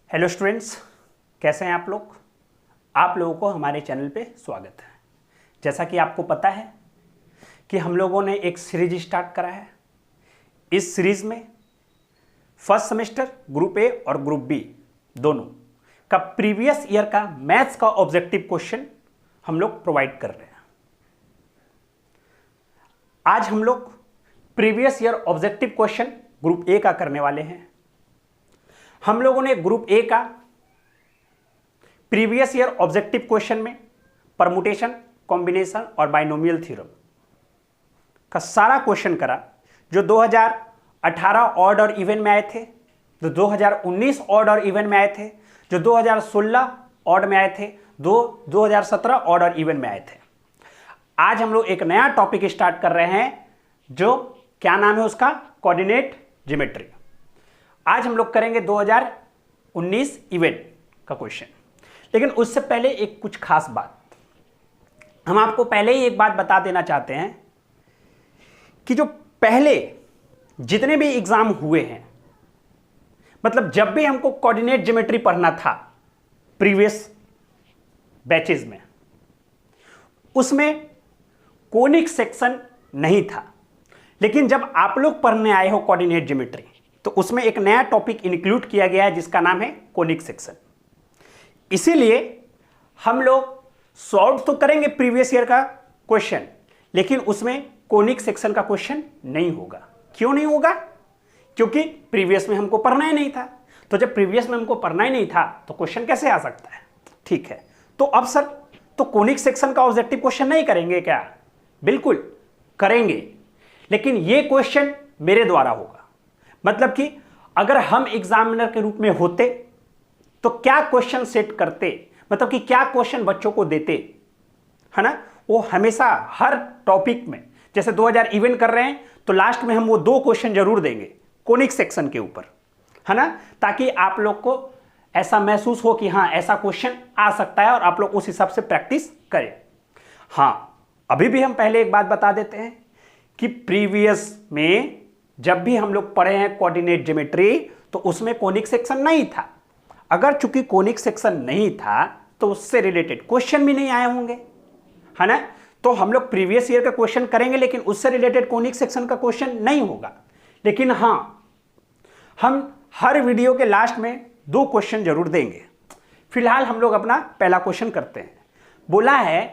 Hello students, कैसे हैं आप लोग। आप लोगों को हमारे चैनल पे स्वागत है। जैसा कि आपको पता है कि हम लोगों ने एक सीरीज स्टार्ट करा है। इस सीरीज में फर्स्ट सेमेस्टर ग्रुप ए और ग्रुप बी दोनों का प्रीवियस ईयर का मैथ्स का ऑब्जेक्टिव क्वेश्चन हम लोग प्रोवाइड कर रहे हैं। आज हम लोग previous year objective question group A का करने वाले हैं। हम लोगों ने ग्रुप ए का प्रीवियस ईयर ऑब्जेक्टिव क्वेश्चन में परमुटेशन, कॉम्बिनेशन और बाइनोमियल थ्योरम का सारा क्वेश्चन करा, जो 2018 ऑड और इवन में आए थे, जो 2019 ऑड और इवन में आए थे, जो 2016 ऑड में आए थे, 2017 ऑड और इवन में आए थे। आज हम लोग एक नया टॉपिक स्टार्ट कर रहे हैं, जो क्या नाम है उसका, कोऑर्डिनेट ज्योमेट्री। आज हम लोग करेंगे 2019 इवेंट का क्वेश्चन। लेकिन उससे पहले एक कुछ खास बात हम आपको पहले ही एक बात बता देना चाहते हैं कि जो पहले जितने भी एग्जाम हुए हैं, मतलब जब भी हमको कोऑर्डिनेट ज्योमेट्री पढ़ना था प्रीवियस बैचेस में, उसमें कोनिक सेक्शन नहीं था। लेकिन जब आप लोग पढ़ने आए हो कोऑर्डिनेट ज्योमेट्री, तो उसमें एक नया टॉपिक इंक्लूड किया गया है जिसका नाम है कोनिक सेक्शन। इसीलिए हम लोग सॉल्व तो करेंगे प्रीवियस ईयर का क्वेश्चन, लेकिन उसमें कोनिक सेक्शन का क्वेश्चन नहीं होगा। क्यों नहीं होगा? क्योंकि प्रीवियस में हमको पढ़ना ही नहीं था। तो जब प्रीवियस में हमको पढ़ना ही नहीं था तो क्वेश्चन कैसे आ सकता है? ठीक है, तो अब सर तो कोनिक सेक्शन का ऑब्जेक्टिव क्वेश्चन नहीं करेंगे क्या? बिल्कुल करेंगे, लेकिन ये क्वेश्चन मेरे द्वारा होगा। मतलब कि अगर हम एग्जामिनर के रूप में होते तो क्या क्वेश्चन सेट करते, मतलब कि क्या क्वेश्चन बच्चों को देते, है ना। वो हमेशा हर टॉपिक में, जैसे 2000 इवेंट कर रहे हैं तो लास्ट में हम वो 2 क्वेश्चन जरूर देंगे कोनिक सेक्शन के ऊपर, है ना, ताकि आप लोग को ऐसा महसूस हो कि हाँ ऐसा क्वेश्चन आ सकता है और आप लोग उस हिसाब से प्रैक्टिस करें। हाँ, अभी भी हम पहले एक बात बता देते हैं कि प्रीवियस में जब भी हम लोग पढ़े हैं कोऑर्डिनेट ज्योमेट्री, तो उसमें कोनिक सेक्शन नहीं था। अगर चूंकि कोनिक सेक्शन नहीं था तो उससे रिलेटेड क्वेश्चन भी नहीं आए होंगे, है ना। तो हम लोग प्रीवियस ईयर का क्वेश्चन करेंगे, लेकिन उससे रिलेटेड कोनिक सेक्शन का क्वेश्चन नहीं होगा। लेकिन हाँ, हम हर वीडियो के लास्ट में 2 क्वेश्चन जरूर देंगे। फिलहाल हम लोग अपना पहला क्वेश्चन करते हैं। बोला है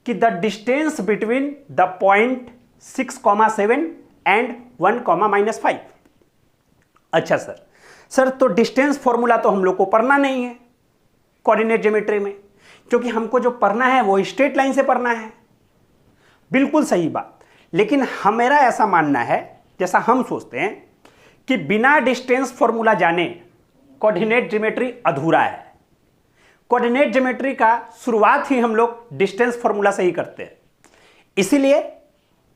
कि the distance between the point 6,7 and 1,-5। अच्छा सर तो डिस्टेंस फॉर्मूला तो हम लोग को पढ़ना नहीं है कोऑर्डिनेट ज्योमेट्री में, क्योंकि हमको जो पढ़ना है वो स्ट्रेट लाइन से पढ़ना है। बिल्कुल सही बात, लेकिन मेरा ऐसा मानना है, जैसा हम सोचते हैं कि बिना डिस्टेंस फॉर्मूला जाने कोऑर्डिनेट ज्योमेट्री अधूरा है। कोऑर्डिनेट ज्योमेट्री का शुरुआत ही हम लोग डिस्टेंस फॉर्मूला से ही करते हैं। इसीलिए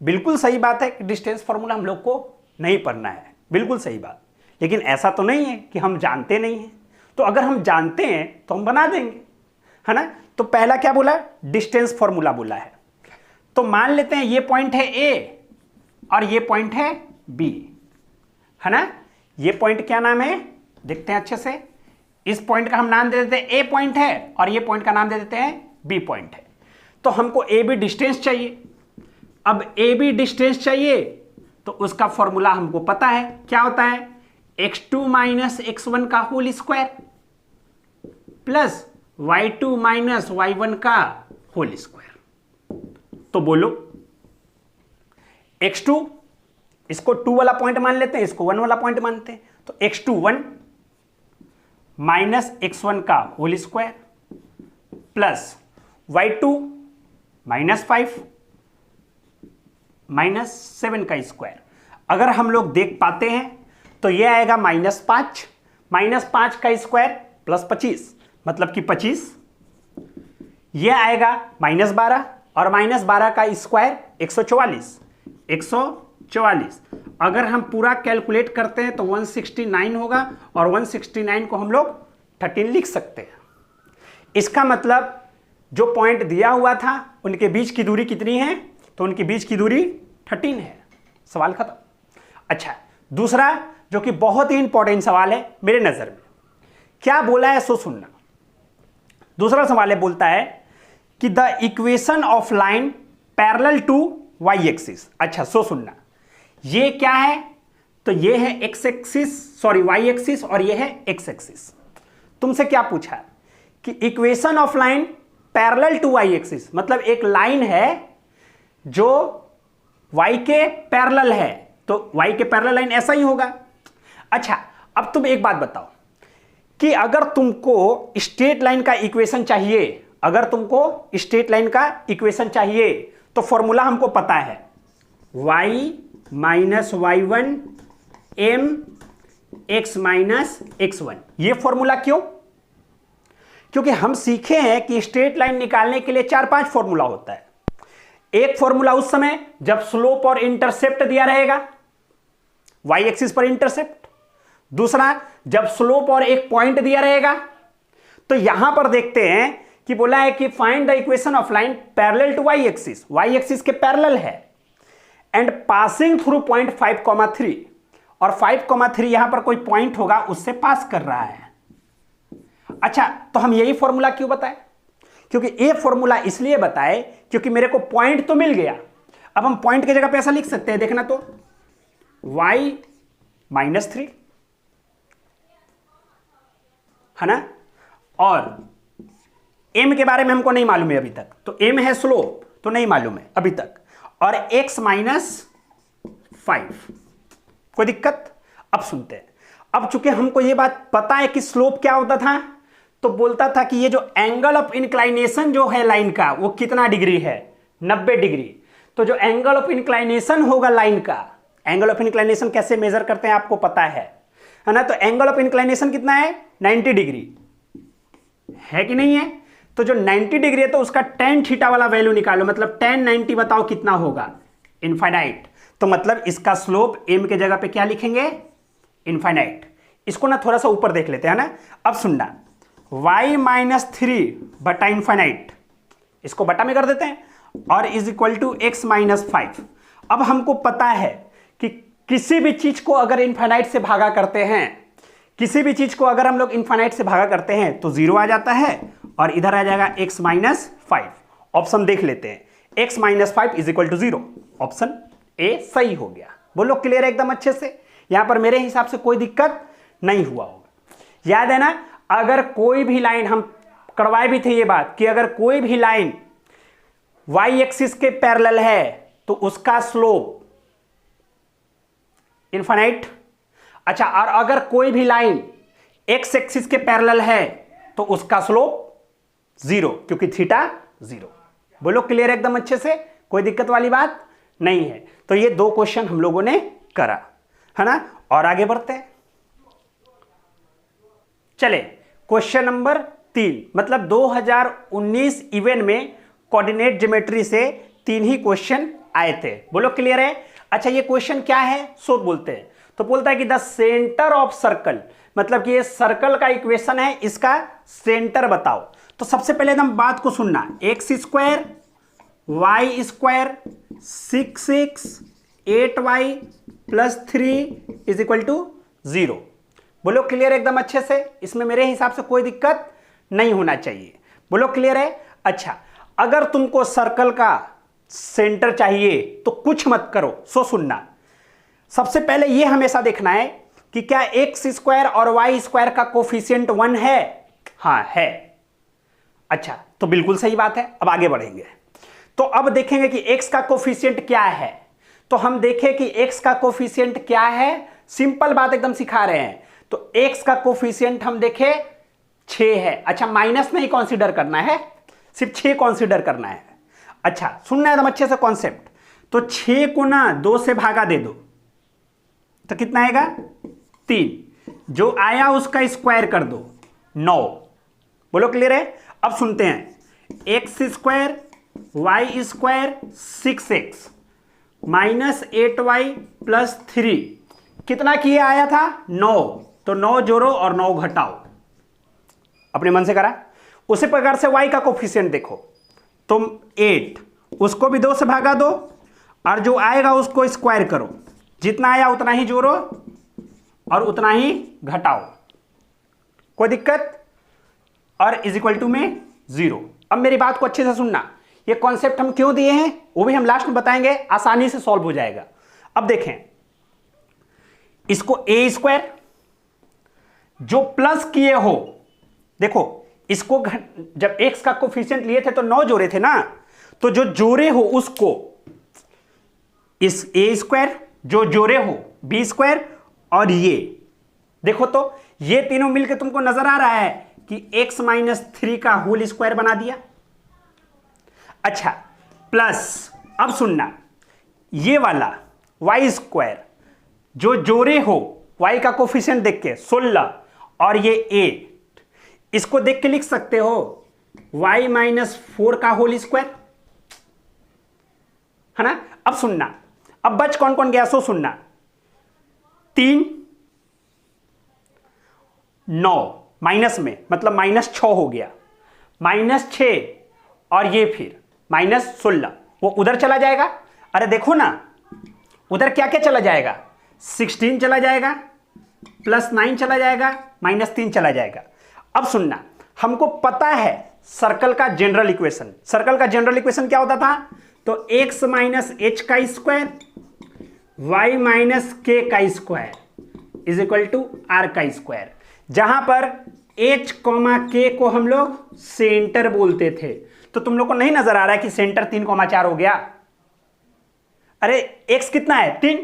बिल्कुल सही बात है कि डिस्टेंस फॉर्मूला हम लोग को नहीं पढ़ना है, बिल्कुल सही बात। लेकिन ऐसा तो नहीं है कि हम जानते नहीं हैं। तो अगर हम जानते हैं तो हम बना देंगे, है ना। तो पहला क्या बोला? डिस्टेंस फॉर्मूला बोला है। तो मान लेते हैं ये पॉइंट है ए और ये पॉइंट है बी, है ना। ये पॉइंट क्या नाम है, देखते हैं अच्छे से। इस पॉइंट का हम नाम दे देते हैं ए पॉइंट है, और ये पॉइंट का नाम दे देते हैं बी पॉइंट है। तो हमको ए बी डिस्टेंस चाहिए। अब ए बी डिस्टेंस चाहिए तो उसका फॉर्मूला हमको पता है, क्या होता है, x2 माइनस x1 का whole square plus y2 minus y1 का होल स्क्वायर। तो बोलो x2, इसको 2 वाला पॉइंट मान लेते हैं, इसको 1 वाला पॉइंट मानते हैं। तो x2 1 माइनस x1 का whole square plus y2 minus 5 minus 7 का स्क्वायर। अगर हम लोग देख पाते हैं तो यह आएगा -5, -5 का स्क्वायर प्लस 25, मतलब कि 25। यह आएगा -12 और -12 का स्क्वायर 144, 144। अगर हम पूरा कैलकुलेट करते हैं तो 169 होगा, और 169 को हम लोग 13 लिख सकते हैं। इसका मतलब जो पॉइंट दिया हुआ था उनके बीच की दूरी कितनी है? तो उनके बीच की दूरी 13 है। सवाल खत्म। अच्छा, दूसरा जो कि बहुत ही इंपॉर्टेंट सवाल है मेरे नजर में, क्या बोला है सो सुनना। दूसरा सवाल है, बोलता है कि the equation of line parallel to Y axis. अच्छा सो सुनना, ये क्या है, तो ये है X axis, sorry Y axis, और ये है एक्स एक्सिस। तुमसे क्या पूछा कि equation of line parallel to Y axis, मतलब एक लाइन है जो y के पैरेलल है, तो y के पैरेलल लाइन ऐसा ही होगा। अच्छा अब तुम एक बात बताओ कि अगर तुमको स्ट्रेट लाइन का इक्वेशन चाहिए, अगर तुमको स्ट्रेट लाइन का इक्वेशन चाहिए तो फॉर्मूला हमको पता है, y minus y1 m x minus x1। ये फॉर्मूला क्यों? क्योंकि हम सीखे हैं कि स्ट्रेट लाइन निकालने के लिए 4-5 फॉर्मूला होता है। एक फॉर्मूला उस समय जब स्लोप और इंटरसेप्ट दिया रहेगा, वाई एक्सिस पर इंटरसेप्ट। दूसरा जब स्लोप और एक पॉइंट दिया रहेगा। तो यहां पर देखते हैं कि बोला है कि find the equation of line parallel to Y axis, Y axis के पैरेलल है, एंड पासिंग थ्रू पॉइंट 5,3, और 5,3 यहां पर कोई पॉइंट होगा उससे पास कर रहा है। अच्छा तो हम यही फॉर्मूला क्यों बताए? क्योंकि ये फॉर्मूला इसलिए बताए क्योंकि मेरे को पॉइंट तो मिल गया। अब हम पॉइंट की जगह पे ऐसा लिख सकते हैं, देखना तो y माइनस 3 है ना, और m के बारे में हमको नहीं मालूम है अभी तक, तो m है स्लोप तो नहीं मालूम है अभी तक, और x माइनस 5। कोई दिक्कत? अब सुनते हैं। अब चूंकि हमको ये बात पता है कि स्लोप क्या होता था, तो बोलता था कि ये जो एंगल ऑफ इंक्लाइनेशन जो है लाइन का वो कितना डिग्री है, 90 डिग्री। तो जो एंगल ऑफ इंक्लाइनेशन होगा लाइन का, एंगल ऑफ इंक्लाइनेशन कैसे मेजर करते हैं आपको पता है ना, तो एंगल ऑफ इंक्लाइनेशन कितना है, 90 डिग्री है कि नहीं है? तो जो 90 डिग्री है तो उसका tan थीटा वाला वैल्यू निकालो, मतलब tan 90 बताओ कितना होगा, इनफाइनाइट। तो मतलब इसका स्लोप m के जगह पे क्या लिखेंगे, इनफाइनाइट। इसको ना थोड़ा सा ऊपर देख लेते हैं ना। अब सुनना, y माइनस 3 बटा इनफाइनाइट, इसको बटा में कर देते हैं, और is equal to x minus 5। अब हमको पता है कि किसी भी चीज को अगर इनफाइनाइट से भागा करते हैं, किसी भी चीज को अगर हम लोग इनफाइनाइट से भागा करते हैं तो 0 आ जाता है, और इधर आ जाएगा x माइनस 5। ऑप्शन देख लेते हैं, x minus 5 is equal to 0। Option A सही हो गया। बोलो क्लियर है एकदम अच्छे से? यहां पर मेरे हिसाब से कोई दिक्कत नहीं हुआ होगा। याद है ना, अगर कोई भी लाइन, हम करवाए भी थे ये बात कि अगर कोई भी लाइन y एक्सिस के पैरेलल है तो उसका स्लोप इनफाइनाइट। अच्छा, और अगर कोई भी लाइन x एक्सिस के पैरेलल है तो उसका स्लोप 0, क्योंकि थीटा 0। बोलो क्लियर एकदम अच्छे से? कोई दिक्कत वाली बात नहीं है। तो ये 2 क्वेश्चन हम लोगों ने करा है ना, और आगे बढ़ते हैं। चले क्वेश्चन नंबर 3, मतलब 2019 इवेंट में कोऑर्डिनेट ज्योमेट्री से 3 ही क्वेश्चन आए थे। बोलो क्लियर है? अच्छा ये क्वेश्चन क्या है सो बोलते हैं, तो बोलता है कि द सेंटर ऑफ सर्कल, मतलब कि ये सर्कल का इक्वेशन है, इसका सेंटर बताओ। तो सबसे पहले एकदम बात को सुनना, X square Y square 6x 8y plus 3 is equal to 0। बोलो क्लियर एकदम अच्छे से? इसमें मेरे हिसाब से कोई दिक्कत नहीं होना चाहिए। बोलो क्लियर है? अच्छा, अगर तुमको सर्कल का सेंटर चाहिए तो कुछ मत करो, सो सुनना। सबसे पहले ये हमेशा देखना है कि क्या एक्स स्क्वायर और वाई स्क्वायर का कोफिशिएंट 1 है? हाँ है। अच्छा तो बिल्कुल सही बात है। अब आगे बढ़ेंगे तो अब देखेंगे कि x का कोफिशिएंट क्या है। तो हम देखें कि x का कोफिशिएंट क्या है, सिंपल बात एकदम सिखा रहे हैं। तो x का कोफिशिएंट हम देखें 6 है। अच्छा माइनस नहीं कंसीडर करना है, सिर्फ 6 कंसीडर करना है। अच्छा सुनना एकदम अच्छे से कॉन्सेप्ट। तो 6 को ना 2 से भागा दे दो तो कितना आएगा 3, जो आया उसका स्क्वायर कर दो 9। बोलो क्लियर है? अब सुनते हैं, X square Y square 6x minus 8y plus 3 कितना किया आया था 9, तो 9 जोड़ो और 9 घटाओ, अपने मन से करा। उसी प्रकार से y का कोफिशिएंट देखो, तुम 8 उसको भी 2 से भागा दो और जो आएगा उसको स्क्वायर करो, जितना आया उतना ही जोड़ो और उतना ही घटाओ। कोई दिक्कत, और इज इक्वल टू में 0। अब मेरी बात को अच्छे से सुनना, ये कॉन्सेप्ट हम क्यों दिए हैं वो भी हम लास्ट में बताएंगे, आसानी से सॉल्व हो जाएगा। अब देखें, इसको ए स्क्वायर जो प्लस किए हो, देखो इसको जब x का कोफिशिएंट लिए थे तो 9 जोड़े थे ना, तो जो जोड़े हो उसको इस ए स्क्वायर, जो जोड़े हो बी स्क्वायर, और ये देखो तो ये तीनों मिलकर तुमको नजर आ रहा है कि x माइनस 3 का होल स्क्वायर बना दिया। अच्छा, प्लस अब सुनना, ये वाला y स्क्वायर जो जोड़े हो y का कोफिशिएंट देख के 16 और ये 8, इसको देख के लिख सकते हो y माइनस 4 का होल स्क्वायर, है ना। अब सुनना, अब बच कौन कौन गया सो सुनना, 3 9 माइनस में मतलब -6 हो गया, -6 और ये फिर -16, वो उधर चला जाएगा। अरे देखो ना, उधर क्या क्या चला जाएगा, 16 चला जाएगा, +9 चला जाएगा, -3 चला जाएगा। अब सुनना, हमको पता है सर्कल का जनरल इक्वेशन, सर्कल का जनरल इक्वेशन क्या होता था, तो x माइनस h का स्क्वायर y माइनस k का square is equal to r का स्क्वायर, जहां पर h कॉमा k को हम लोग सेंटर बोलते थे। तो तुम लोग को नहीं नजर आ रहा है कि सेंटर 3,4 हो गया। अरे x कितना है 3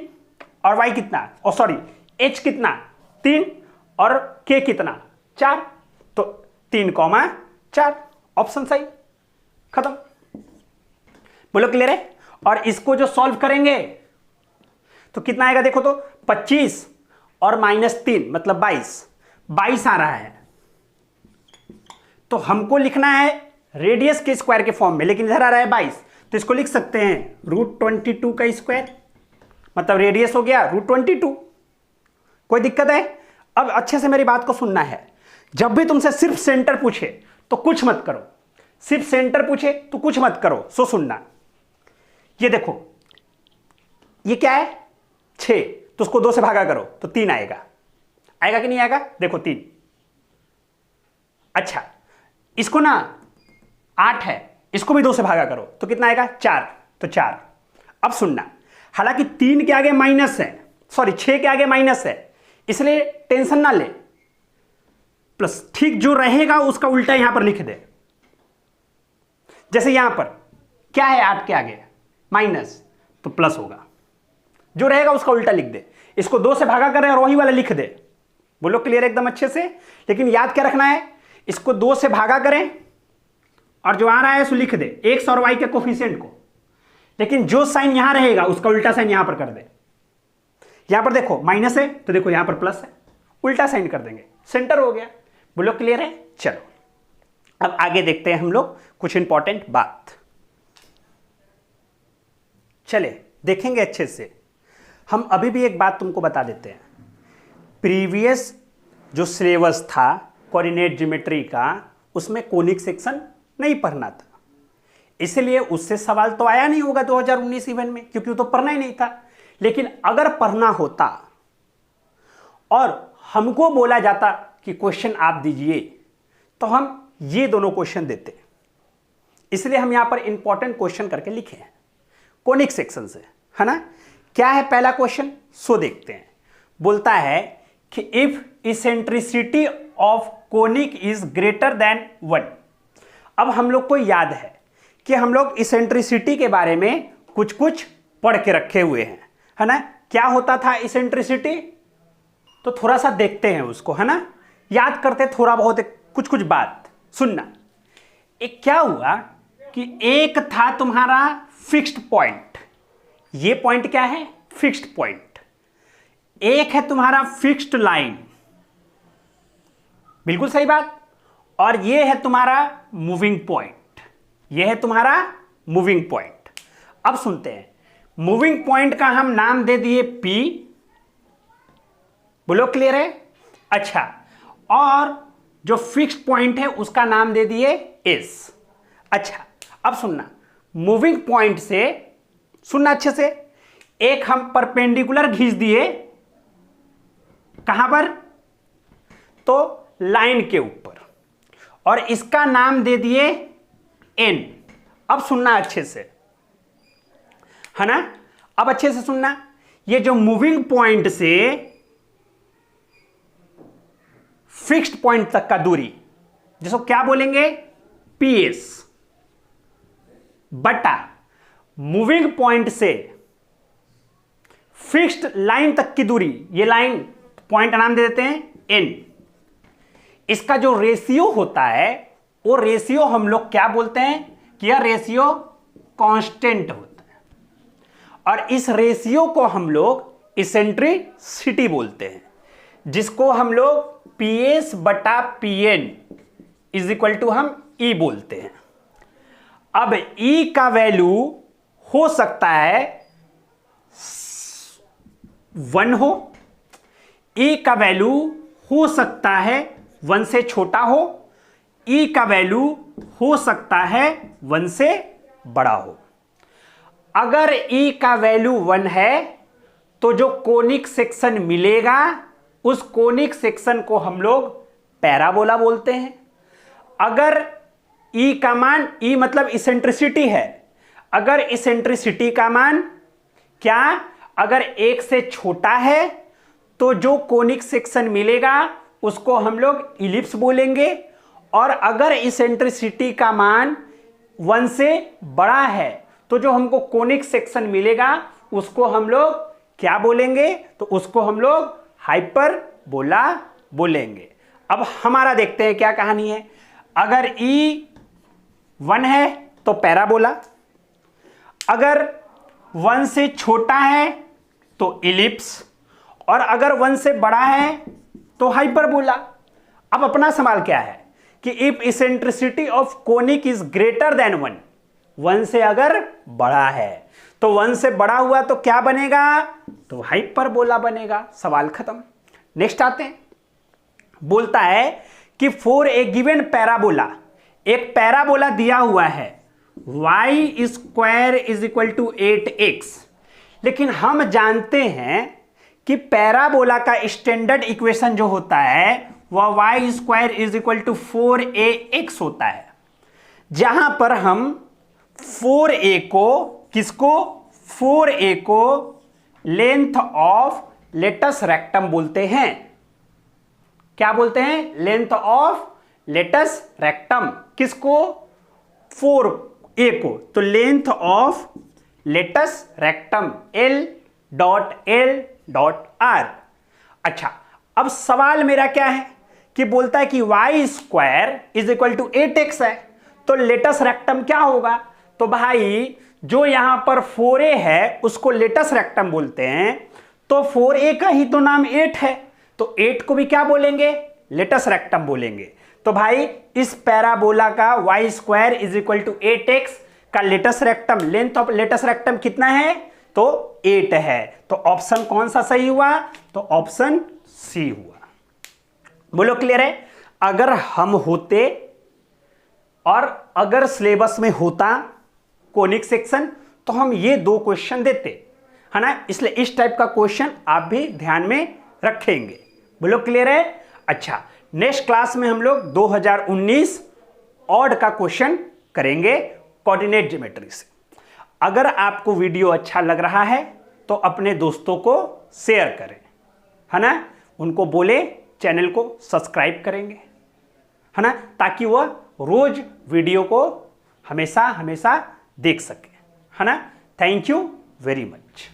और y कितना, ओ सॉरी h कितना 3 और k कितना 4, तो 3,4 ऑप्शन सही, खत्म। बोलो क्लियर है। और इसको जो सॉल्व करेंगे तो कितना आएगा, देखो तो 25 और -3 मतलब 22 आ रहा है। तो हमको लिखना है रेडियस के स्क्वायर के फॉर्म में, लेकिन इधर आ रहा है 22, तो इसको लिख सकते हैं √22 का स्क्वायर, मतलब रेडियस हो गया √22। कोई दिक्कत है। अब अच्छे से मेरी बात को सुनना है, जब भी तुमसे सिर्फ सेंटर पूछे तो कुछ मत करो, सिर्फ सेंटर पूछे तो कुछ मत करो। सो सुनना, ये देखो ये क्या है 6, तो उसको 2 से भागा करो तो 3 आएगा, आएगा कि नहीं आएगा, देखो 3। अच्छा, इसको ना 8 है, इसको भी 2 से भागा करो तो कितना आएगा 4, तो 4। अब सुनना, हालांकि 3 के आगे माइनस है, सॉरी 6 के आगे माइनस है, इसलिए टेंशन ना ले, प्लस ठीक जो रहेगा उसका उल्टा यहां पर लिख दे। जैसे यहां पर क्या है 8 के आगे माइनस, तो प्लस होगा, जो रहेगा उसका उल्टा लिख दे। इसको 2 से भागा करें और वही वाला लिख दे। बोलो क्लियर एकदम अच्छे से। लेकिन याद क्या रखना है, इसको 2 से भागा करें और जो आ रहा है उसको लिख दे, एक्स और वाई के कोफिशिएंट को, लेकिन जो साइन यहां रहेगा उसका उल्टा साइन यहां पर कर दे। यहां पर देखो माइनस है तो देखो यहां पर प्लस है, उल्टा साइन कर देंगे, सेंटर हो गया। बोलो क्लियर है। चलो अब आगे देखते हैं हम लोग कुछ इंपॉर्टेंट बात, चले देखेंगे अच्छे से। हम अभी भी एक बात तुमको बता देते हैं, प्रीवियस जो सिलेबस था कोऑर्डिनेट ज्योमेट्री का, उसमें कोनिक सेक्शन नहीं पढ़ना था, इसलिए उससे सवाल तो आया नहीं होगा 2019 इवेंट में, क्योंकि वो तो पढ़ना ही नहीं था। लेकिन अगर पढ़ना होता और हमको बोला जाता कि क्वेश्चन आप दीजिए, तो हम ये दोनों क्वेश्चन देते, इसलिए हम यहां पर इंपॉर्टेंट क्वेश्चन करके लिखे हैं कोनिक सेक्शन से, है ना। क्या है पहला क्वेश्चन, सो देखते हैं। बोलता है कि if eccentricity of conic is greater than 1। अब हम लोग को याद है कि हम लोग इसेंट्रिसिटी के बारे में कुछ कुछ पढ़ के रखे हुए हैं, है ना। क्या होता था इसेंट्रिसिटी, तो थोड़ा सा देखते हैं उसको, है ना, याद करते थोड़ा बहुत कुछ कुछ बात। सुनना, एक क्या हुआ कि एक था तुम्हारा फिक्स्ड पॉइंट, ये पॉइंट क्या है फिक्स्ड पॉइंट, एक है तुम्हारा फिक्स्ड लाइन, बिल्कुल सही बात, और ये है तुम्हारा मूविंग पॉइंट, ये है तुम्हारा मूविंग पॉइंट। अब सुनते हैं, मूविंग पॉइंट का हम नाम दे दिए P, बोलो क्लियर है। अच्छा, और जो फिक्स्ड पॉइंट है उसका नाम दे दिए S। अच्छा, अब सुनना, मूविंग पॉइंट से सुनना अच्छे से, एक हम परपेंडिकुलर खींच दिए, कहां पर, तो लाइन के ऊपर और इसका नाम दे दिए n। अब सुनना अच्छे से, है ना, अब अच्छे से सुनना। ये जो मूविंग पॉइंट से फिक्स्ड पॉइंट तक का दूरी, जिसको क्या बोलेंगे, PS, बटा मूविंग पॉइंट से फिक्स्ड लाइन तक की दूरी, ये लाइन पॉइंट नाम दे देते हैं n। इसका जो रेशियो होता है वो रेशियो हम लोग क्या बोलते हैं कि यह रेशियो कांस्टेंट होता है, और इस रेशियो को हम लोग इसेंट्रिसिटी बोलते हैं, जिसको हम लोग PS बटा PN इज इक्वल टू हम E बोलते हैं। अब E का वैल्यू हो सकता है 1 हो, E का वैल्यू हो सकता है 1 से छोटा हो, E का वैल्यू हो सकता है 1 से बड़ा हो। अगर E का वैल्यू 1 है तो जो कोनिक सेक्शन मिलेगा उस कोनिक सेक्शन को हम लोग पैराबोला बोलते हैं। अगर E का मान, E मतलब इसेंट्रिसिटी है, अगर इसेंट्रिसिटी का मान क्या, अगर 1 से छोटा है तो जो कोनिक सेक्शन मिलेगा उसको हम लोग इलिप्स बोलेंगे, और अगर इसेंट्रिसिटी का मान 1 से बड़ा है तो जो हमको कोनिक सेक्शन मिलेगा उसको हम लोग क्या बोलेंगे, तो उसको हम लोग हाइपरबोला बोलेंगे। अब हमारा देखते हैं क्या कहानी है। अगर E 1 है तो पैराबोला, अगर 1 से छोटा है तो इलिप्स, और अगर 1 से बड़ा है तो हाइपरबोला। अब अपना सवाल क्या है कि if eccentricity of conic is greater than 1, 1 से अगर बड़ा है तो 1 से बड़ा हुआ तो क्या बनेगा, तो हाइपरबोला बनेगा। सवाल खत्म। नेक्स्ट आते हैं, बोलता है कि फॉर ए गिवन पैराबोला, एक पैराबोला दिया हुआ है y square is equal to 8x, लेकिन हम जानते हैं कि पैराबोला का स्टैंडर्ड इक्वेशन जो होता है वह y square is equal to 4ax होता है, जहां पर हम 4a को, किसको, 4a को लेंथ ऑफ लेटस रेक्टम बोलते हैं। क्या बोलते हैं, लेंथ ऑफ लेटस रेक्टम, किसको, 4a को, तो length of latus rectum L.L.R। अच्छा, अब सवाल मेरा क्या है कि बोलता है कि y square is equal to 8x है, तो लेटस रेक्टम क्या होगा, तो भाई जो यहां पर 4a है उसको लेटस रेक्टम बोलते हैं, तो 4a का ही तो नाम 8 है, तो 8 को भी क्या बोलेंगे, लेटस रेक्टम बोलेंगे। तो भाई इस पैराबोला का y square is equal to 8x का latus rectum, length of latus rectum कितना है, तो 8 है। तो ऑप्शन कौन सा सही हुआ, तो ऑप्शन सी हुआ। बोलो क्लियर है। अगर हम होते और अगर सिलेबस में होता कोनिक सेक्शन तो हम ये 2 क्वेश्चन देते, है ना, इसलिए इस टाइप का क्वेश्चन आप भी ध्यान में रखेंगे। बोलो क्लियर है। अच्छा, नेक्स्ट क्लास में हम लोग 2019 ऑड का क्वेश्चन करेंगे कोऑर्डिनेट ज्योमेट्री से। अगर आपको वीडियो अच्छा लग रहा है तो अपने दोस्तों को शेयर करें, है ना, उनको बोले चैनल को सब्सक्राइब करेंगे, है ना, ताकि वह रोज वीडियो को हमेशा देख सके, है ना। Thank you very much.